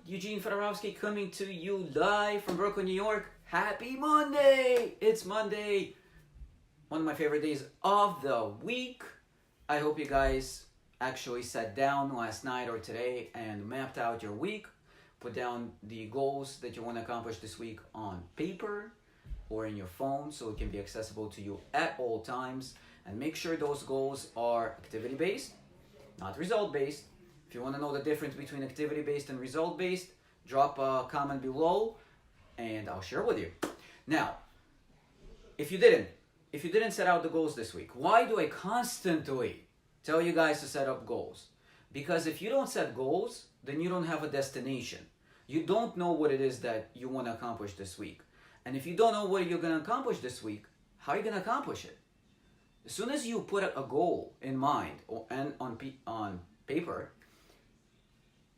Eugene Fedorowski coming to you live from Brooklyn, New York. Happy Monday! It's Monday, one of my favorite days of the week. I hope you guys actually sat down last night or today and mapped out your week. Put down the goals that you want to accomplish this week on paper or in your phone so it can be accessible to you at all times. And make sure those goals are activity-based, not result-based. If you want to know the difference between activity-based and result-based, drop a comment below and I'll share with you. Now, if you didn't set out the goals this week, why do I constantly tell you guys to set up goals? Because if you don't set goals, then you don't have a destination. You don't know what it is that you want to accomplish this week. And if you don't know what you're going to accomplish this week, how are you going to accomplish it? As soon as you put a goal in mind and on paper,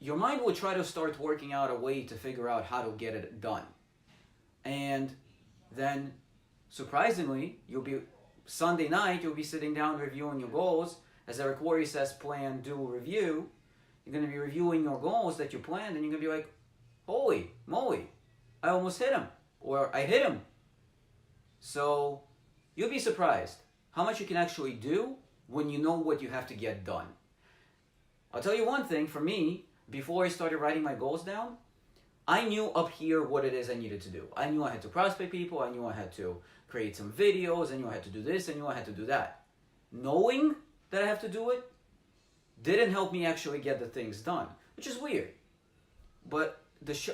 your mind will try to start working out a way to figure out how to get it done. And then, surprisingly, Sunday night, you'll be sitting down reviewing your goals. As Eric Worre says, plan, do, review. You're going to be reviewing your goals that you planned, and you're going to be like, holy moly, I almost hit him, or I hit him. So, you'll be surprised how much you can actually do when you know what you have to get done. I'll tell you one thing, for me, before I started writing my goals down, I knew up here what it is I needed to do. I knew I had to prospect people, I knew I had to create some videos, I knew I had to do this, I knew I had to do that. Knowing that I have to do it didn't help me actually get the things done, which is weird. But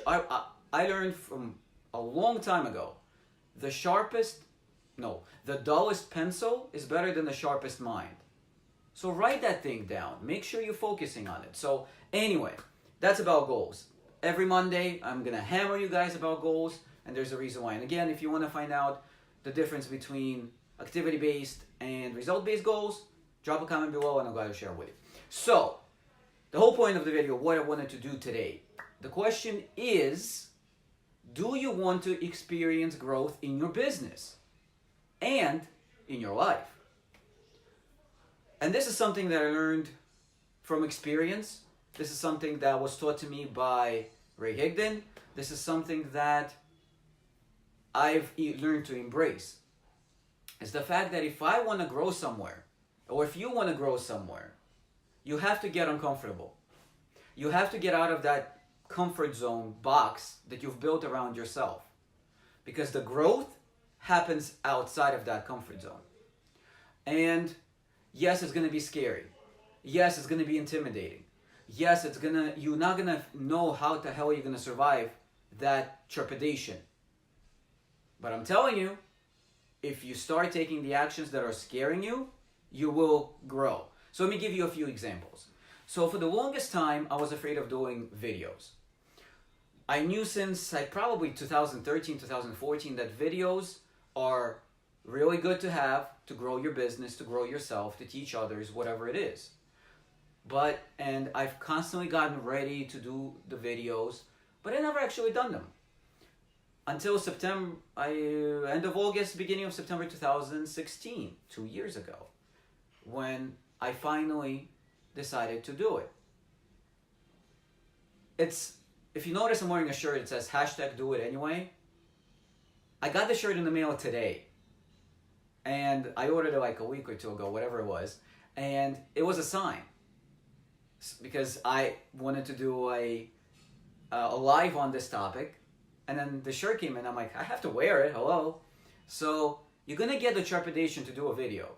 I learned from a long time ago, the dullest pencil is better than the sharpest mind. So write that thing down. Make sure you're focusing on it. So anyway, that's about goals. Every Monday, I'm going to hammer you guys about goals, and there's a reason why. And again, if you want to find out the difference between activity-based and result-based goals, drop a comment below and I'll go to share with you. So, the whole point of the video, what I wanted to do today, the question is, do you want to experience growth in your business and in your life? And this is something that I learned from experience. This is something that was taught to me by Ray Higdon. This is something that I've learned to embrace. It's the fact that if I want to grow somewhere, or if you want to grow somewhere, you have to get uncomfortable. You have to get out of that comfort zone box that you've built around yourself. Because the growth happens outside of that comfort zone. And yes, it's going to be scary. Yes, it's going to be intimidating. Yes, you're not going to know how the hell you're going to survive that trepidation. But I'm telling you, if you start taking the actions that are scaring you, you will grow. So let me give you a few examples. So for the longest time, I was afraid of doing videos. I knew since probably 2013, 2014 that videos are really good to have to grow your business, to grow yourself, to teach others, whatever it is. And I've constantly gotten ready to do the videos, but I never actually done them. Until end of August, beginning of September 2016, 2 years ago, when I finally decided to do it. If you notice, I'm wearing a shirt that says #DoItAnyway. I got the shirt in the mail today. And I ordered it like a week or two ago, whatever it was. And it was a sign. Because I wanted to do a live on this topic. And then the shirt came in. I'm like, I have to wear it. Hello. So you're going to get the trepidation to do a video.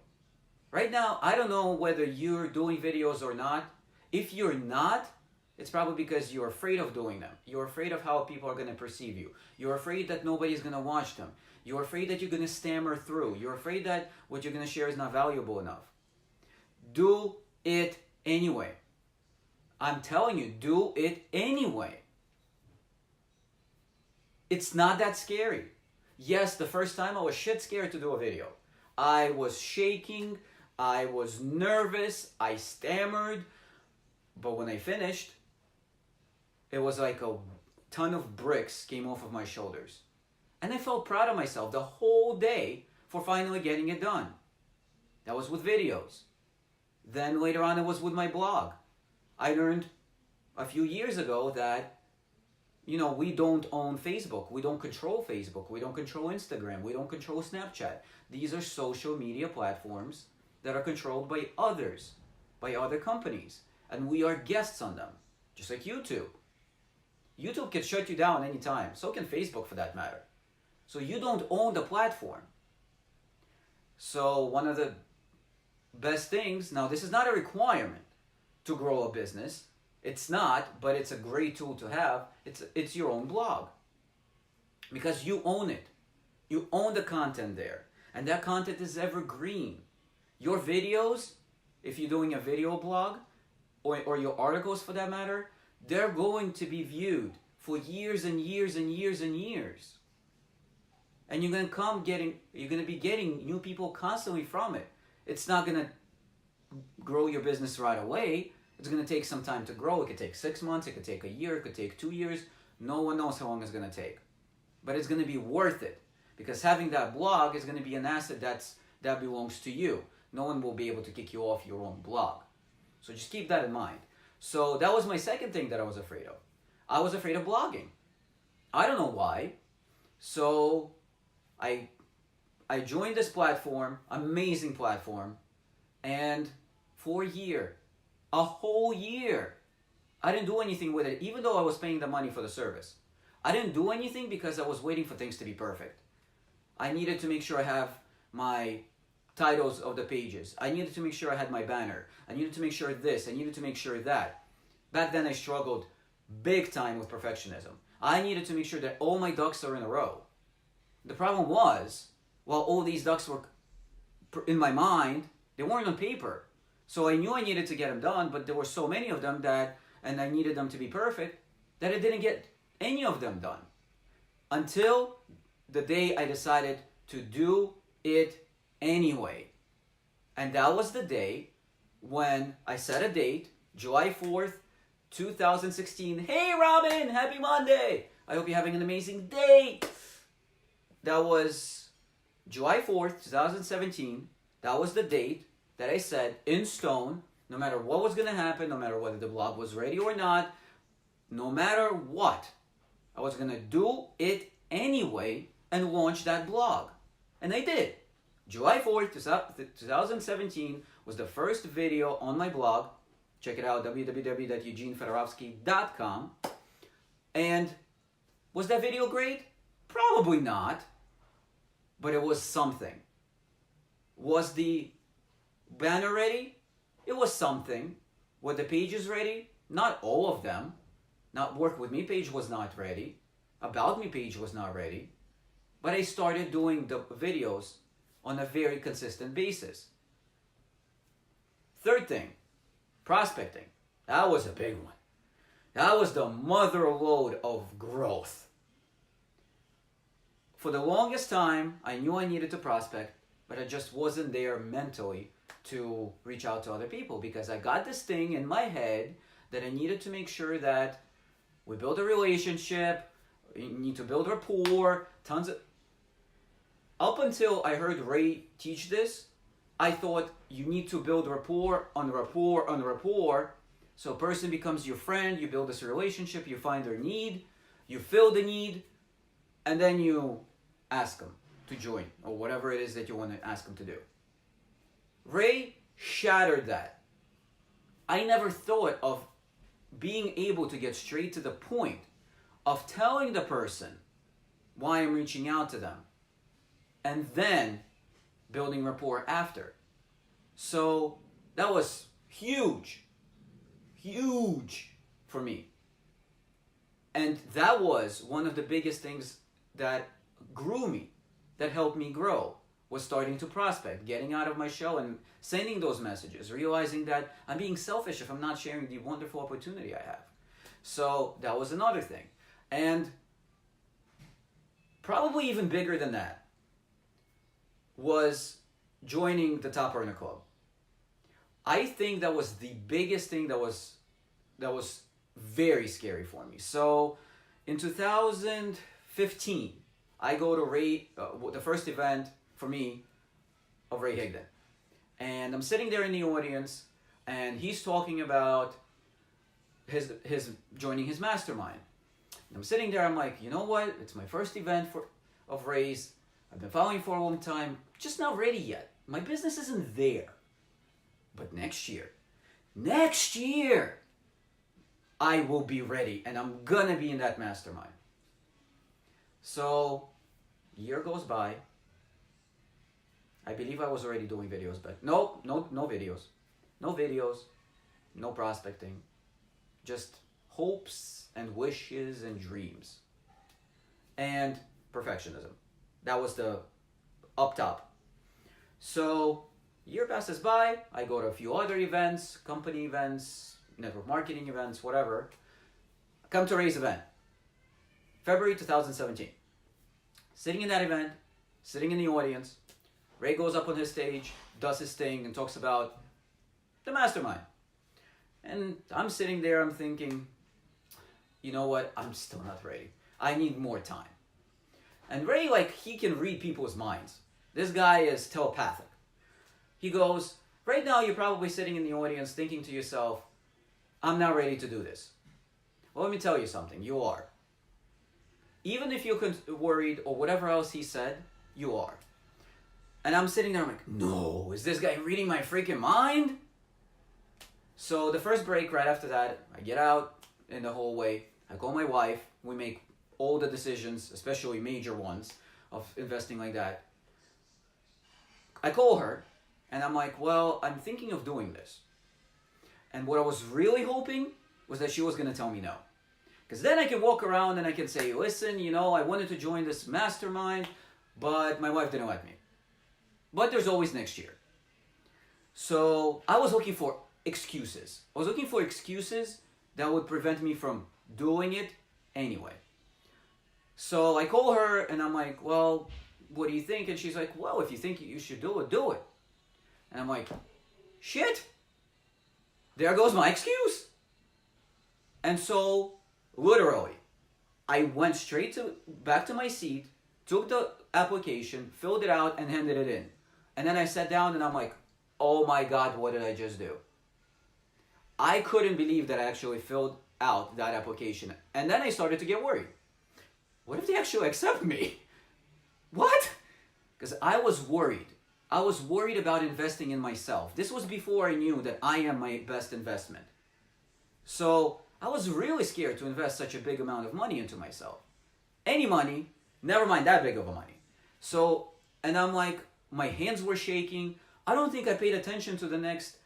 Right now, I don't know whether you're doing videos or not. If you're not, it's probably because you're afraid of doing them. You're afraid of how people are going to perceive you. You're afraid that nobody's going to watch them. You're afraid that you're going to stammer through. You're afraid that what you're going to share is not valuable enough. Do it anyway. I'm telling you, do it anyway. It's not that scary. Yes, the first time I was shit scared to do a video. I was shaking. I was nervous. I stammered. But when I finished, it was like a ton of bricks came off of my shoulders. And I felt proud of myself the whole day for finally getting it done. That was with videos. Then later on it was with my blog. I learned a few years ago that we don't own Facebook. We don't control Facebook. We don't control Instagram. We don't control Snapchat. These are social media platforms that are controlled by others, by other companies. And we are guests on them, just like YouTube. YouTube can shut you down anytime. So can Facebook, for that matter. So you don't own the platform. So one of the best things, now this is not a requirement to grow a business. It's not, but it's a great tool to have. It's your own blog. Because you own it. You own the content there. And that content is evergreen. Your videos, if you're doing a video blog, or your articles for that matter, they're going to be viewed for years and years and years and years. And you're going to be getting new people constantly from it. It's not going to grow your business right away. It's going to take some time to grow. It could take 6 months, it could take a year, it could take 2 years. No one knows how long it's going to take. But it's going to be worth it. Because having that blog is going to be an asset that belongs to you. No one will be able to kick you off your own blog. So just keep that in mind. So that was my second thing that I was afraid of. I was afraid of blogging. I don't know why. So I joined this platform, amazing platform, and for a whole year, I didn't do anything with it, even though I was paying the money for the service. I didn't do anything because I was waiting for things to be perfect. I needed to make sure I have my titles of the pages. I needed to make sure I had my banner. I needed to make sure this. I needed to make sure that. Back then I struggled big time with perfectionism. I needed to make sure that all my ducks are in a row. The problem was, while all these ducks were in my mind, they weren't on paper. So I knew I needed to get them done, but there were so many of them and I needed them to be perfect, that I didn't get any of them done. Until the day I decided to do it anyway. And that was the day when I set a date, July 4th, 2016. Hey Robin, happy Monday! I hope you're having an amazing day. That was July 4th, 2017. That was the date that I said in stone, no matter what was going to happen, no matter whether the blog was ready or not, no matter what, I was going to do it anyway and launch that blog. And I did. July 4th, 2017 was the first video on my blog. Check it out, www.eugenefedorovsky.com. And was that video great? Probably not. But it was something. Was the banner ready? It was something. Were the pages ready? Not all of them. Not Work With Me page was not ready. About Me page was not ready. But I started doing the videos on a very consistent basis. Third thing, prospecting. That was a big one. That was the mother lode of growth. For the longest time, I knew I needed to prospect, but I just wasn't there mentally to reach out to other people because I got this thing in my head that I needed to make sure that we build a relationship, you need to build rapport, Up until I heard Ray teach this, I thought you need to build rapport on rapport on rapport. So a person becomes your friend, you build this relationship, you find their need, you fill the need, and then you ask them to join or whatever it is that you want to ask them to do. Ray shattered that. I never thought of being able to get straight to the point of telling the person why I'm reaching out to them and then building rapport after. So that was huge for me. And that was one of the biggest things that grew me, that helped me grow, was starting to prospect, getting out of my shell and sending those messages, realizing that I'm being selfish if I'm not sharing the wonderful opportunity I have. So that was another thing. And probably even bigger than that was joining the Top Earner Club. I think that was the biggest thing that was very scary for me. So in 2015, I go to Ray, the first event for me of Ray Higdon. And I'm sitting there in the audience and he's talking about his joining his mastermind. I'm sitting there, I'm like, you know what? It's my first event of Raise. I've been following for a long time, just not ready yet. My business isn't there. But next year, I will be ready and I'm gonna be in that mastermind. So, year goes by. I believe I was already doing videos, but no videos. No videos, no prospecting. Just hopes and wishes and dreams. And perfectionism. That was the up top. So, year passes by, I go to a few other events, company events, network marketing events, whatever. I come to Ray's event, February 2017. Sitting in that event, sitting in the audience, Ray goes up on his stage, does his thing, and talks about the mastermind. And I'm sitting there, I'm thinking, you know what, I'm still not ready. I need more time. And Ray, he can read people's minds. This guy is telepathic. He goes, right now you're probably sitting in the audience thinking to yourself, I'm not ready to do this. Well, let me tell you something, you are. Even if you're worried or whatever else he said, you are. And I'm sitting there, I'm like, no, is this guy reading my freaking mind? So the first break right after that, I get out in the hallway, I call my wife, we make all the decisions, especially major ones, of investing like that. I call her, and I'm like, well, I'm thinking of doing this. And what I was really hoping was that she was going to tell me no. Because then I could walk around and I could say, listen, I wanted to join this mastermind, but my wife didn't let me. But there's always next year. So I was looking for excuses. I was looking for excuses that would prevent me from doing it anyway. So I call her and I'm like, well, what do you think? And she's like, well, if you think you should do it, do it. And I'm like, shit, there goes my excuse. And so, literally, I went back to my seat, took the application, filled it out, and handed it in. And then I sat down and I'm like, oh my God, what did I just do? I couldn't believe that I actually filled out that application. And then I started to get worried. What if they actually accept me? What? Because I was worried. I was worried about investing in myself. This was before I knew that I am my best investment. So I was really scared to invest such a big amount of money into myself. Any money, never mind that big of a money. So, and I'm like, my hands were shaking. I don't think I paid attention to the next,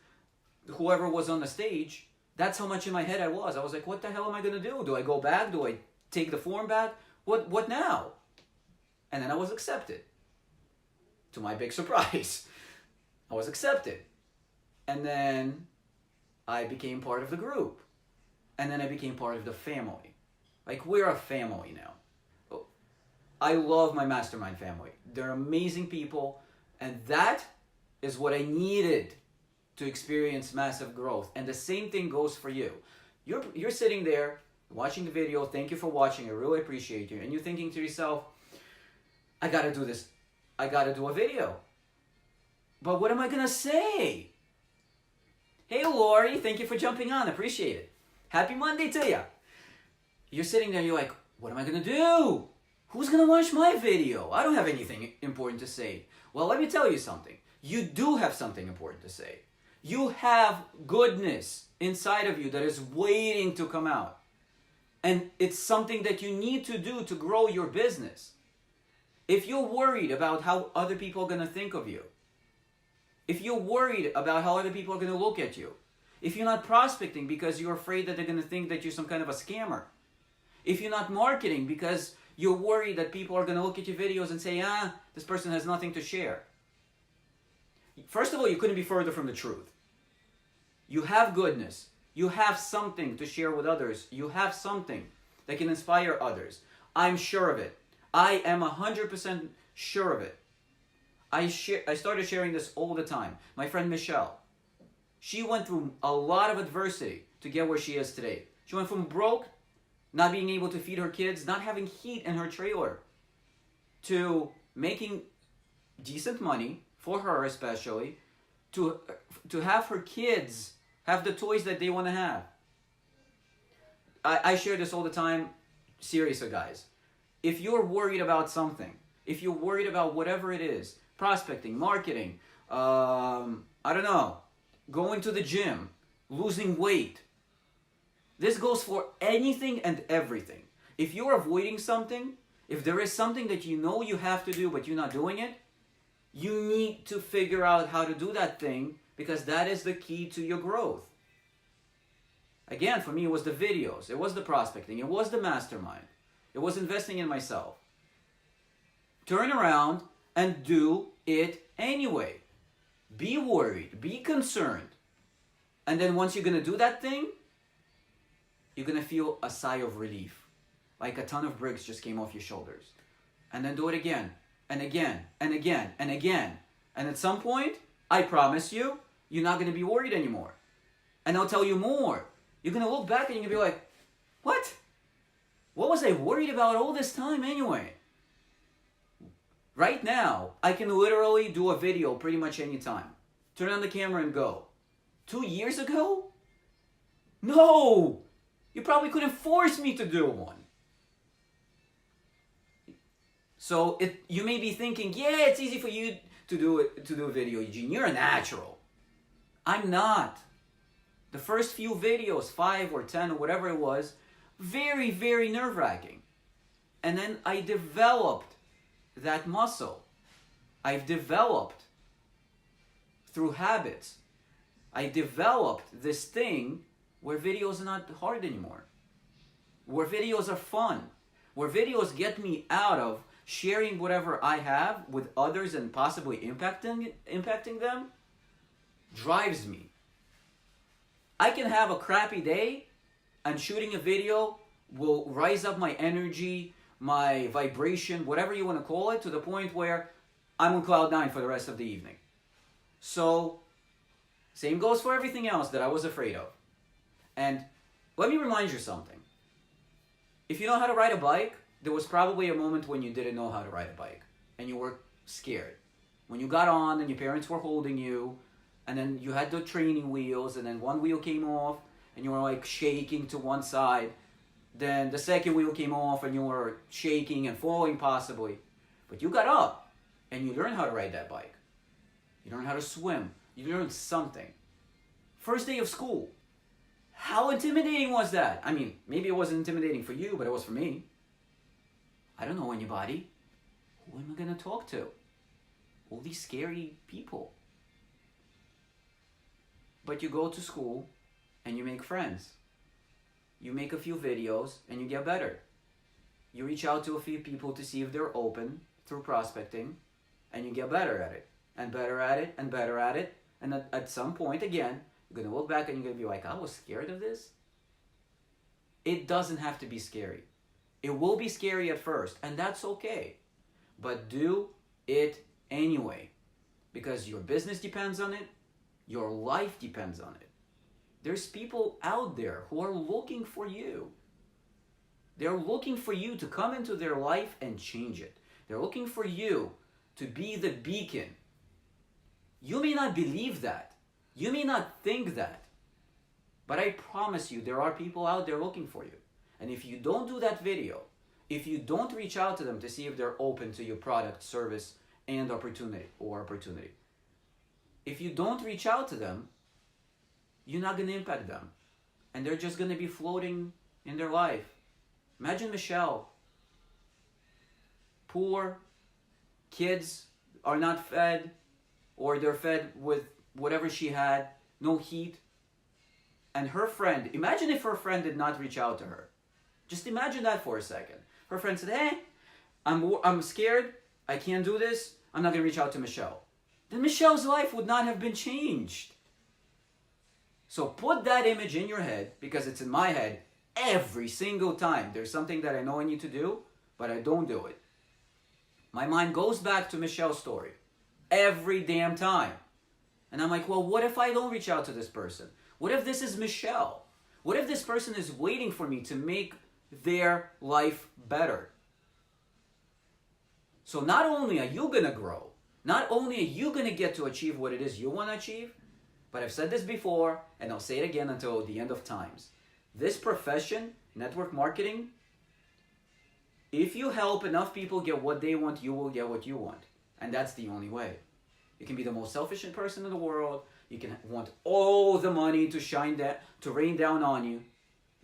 whoever was on the stage. That's how much in my head I was. I was like, what the hell am I going to do? Do I go back? Do I take the form back? What now? And then I was accepted. To my big surprise, I was accepted. And then I became part of the group. And then I became part of the family. We're a family now. I love my mastermind family. They're amazing people. And that is what I needed to experience massive growth. And the same thing goes for you. You're sitting there watching the video. Thank you for watching. I really appreciate you. And you're thinking to yourself, I got to do this. I got to do a video. But what am I going to say? Hey, Lori, thank you for jumping on. Appreciate it. Happy Monday to you. You're sitting there, you're like, what am I going to do? Who's going to watch my video? I don't have anything important to say. Well, let me tell you something. You do have something important to say. You have goodness inside of you that is waiting to come out. And it's something that you need to do to grow your business. If you're worried about how other people are going to think of you, if you're worried about how other people are going to look at you, if you're not prospecting because you're afraid that they're going to think that you're some kind of a scammer, if you're not marketing because you're worried that people are going to look at your videos and say, this person has nothing to share. First of all, you couldn't be further from the truth. You have goodness. You have something to share with others. You have something that can inspire others. I'm sure of it. I am 100% sure of it. I started sharing this all the time. My friend Michelle, she went through a lot of adversity to get where she is today. She went from broke, not being able to feed her kids, not having heat in her trailer, to making decent money, for her especially, to have her kids have the toys that they want to have. I share this all the time. seriously, guys. If you're worried about something, if you're worried about whatever it is, prospecting, marketing, I don't know, going to the gym, losing weight, this goes for anything and everything. If you're avoiding something, if there is something that you know you have to do but you're not doing it, you need to figure out how to do that thing, because that is the key to your growth. Again, for me, it was the videos, it was the prospecting, it was the mastermind, it was investing in myself. Turn around and do it anyway. Be worried, be concerned. And then once you're going to do that thing, you're going to feel a sigh of relief. Like a ton of bricks just came off your shoulders. And then do it again, and again, and again, and again. And at some point, I promise you, you're not going to be worried anymore. And I'll tell you more. You're going to look back and you're going to be like, what? What was I worried about all this time anyway? Right now, I can literally do a video pretty much anytime. Turn on the camera and go. 2 years ago? No! You probably couldn't force me to do one. So you may be thinking, yeah, it's easy for you to do a video, Eugene. You're a natural. I'm not. The first few videos, 5 or 10 or whatever it was, very, very nerve-wracking. And then I developed that muscle. I've developed through habits. I developed this thing where videos are not hard anymore. Where videos are fun. Where videos get me out of sharing whatever I have with others and possibly impacting them. Drives me. I can have a crappy day and shooting a video will rise up my energy, my vibration, whatever you want to call it, to the point where I'm on cloud 9 for the rest of the evening. So, same goes for everything else that I was afraid of. And let me remind you something. If you know how to ride a bike, there was probably a moment when you didn't know how to ride a bike and you were scared. When you got on and your parents were holding you, and then you had the training wheels, and then one wheel came off and you were like shaking to one side. Then the second wheel came off and you were shaking and falling possibly. But you got up and you learned how to ride that bike. You learned how to swim. You learned something. First day of school. How intimidating was that? I mean, maybe it wasn't intimidating for you, but it was for me. I don't know anybody. Who am I going to talk to? All these scary people. But you go to school and you make friends. You make a few videos and you get better. You reach out to a few people to see if they're open through prospecting, and you get better at it, and better at it, and better at it. And at some point, again, you're going to look back and you're going to be like, I was scared of this. It doesn't have to be scary. It will be scary at first, and that's okay. But do it anyway, because your business depends on it. Your life depends on it. There's people out there who are looking for you. They're looking for you to come into their life and change it. They're looking for you to be the beacon. You may not believe that. You may not think that. But I promise you, there are people out there looking for you. And if you don't do that video, if you don't reach out to them to see if they're open to your product, service, and opportunity, if you don't reach out to them, you're not going to impact them. And they're just going to be floating in their life. Imagine Michelle. Poor, kids are not fed, or they're fed with whatever she had, no heat. And her friend, imagine if her friend did not reach out to her. Just imagine that for a second. Her friend said, hey, I'm scared, I can't do this, I'm not going to reach out to Michelle. Then Michelle's life would not have been changed. So put that image in your head, because it's in my head every single time. There's something that I know I need to do, but I don't do it. My mind goes back to Michelle's story every damn time. And I'm like, well, what if I don't reach out to this person? What if this is Michelle? What if this person is waiting for me to make their life better? So not only are you going to grow, not only are you going to get to achieve what it is you want to achieve, but I've said this before, and I'll say it again until the end of times. This profession, network marketing, If you help enough people get what they want, you will get what you want. And that's the only way. You can be the most selfish person in the world. You can want all the money to rain down on you.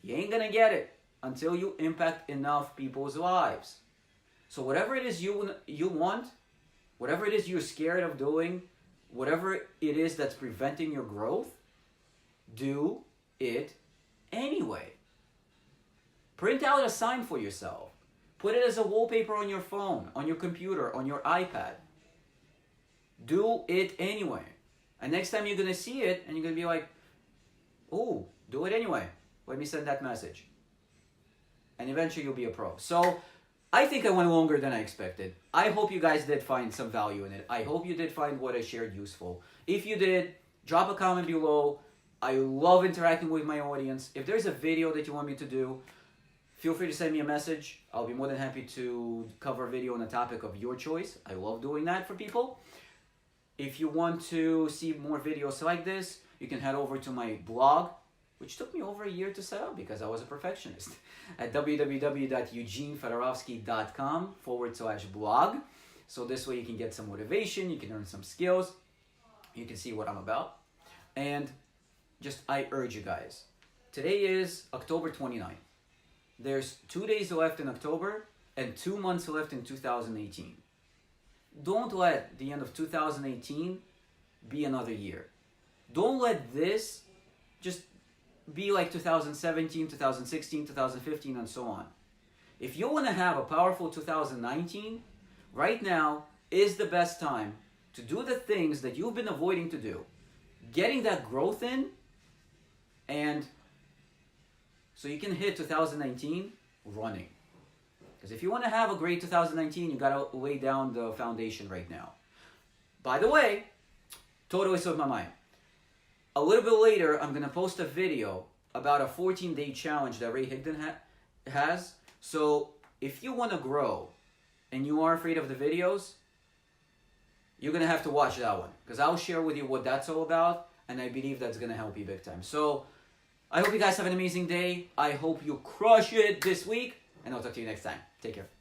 You ain't gonna get it until you impact enough people's lives. So whatever it is you want, whatever it is you're scared of doing, whatever it is that's preventing your growth, do it anyway. Print out a sign for yourself. Put it as a wallpaper on your phone, on your computer, on your iPad. Do it anyway. And next time you're going to see it and you're going to be like, oh, do it anyway. Let me send that message. And eventually you'll be a pro. So I think I went longer than I expected. I hope you guys did find some value in it. I hope you did find what I shared useful. If you did, drop a comment below. I love interacting with my audience. If there's a video that you want me to do, feel free to send me a message. I'll be more than happy to cover a video on a topic of your choice. I love doing that for people. If you want to see more videos like this, you can head over to my blog, which took me over a year to set up because I was a perfectionist, at www.eugenefedorovsky.com/blog. So this way you can get some motivation, you can learn some skills, you can see what I'm about. And I urge you guys, today is October 29th. There's 2 days left in October and 2 months left in 2018. Don't let the end of 2018 be another year. Don't let this just be like 2017, 2016, 2015, and so on. If you want to have a powerful 2019, right now is the best time to do the things that you've been avoiding to do. Getting that growth in, and so you can hit 2019 running. Because if you want to have a great 2019, you got to lay down the foundation right now. By the way, totally slipped my mind. A little bit later, I'm going to post a video about a 14-day challenge that Ray Higdon has. So if you want to grow and you are afraid of the videos, you're going to have to watch that one. Because I'll share with you what that's all about. And I believe that's going to help you big time. So I hope you guys have an amazing day. I hope you crush it this week. And I'll talk to you next time. Take care.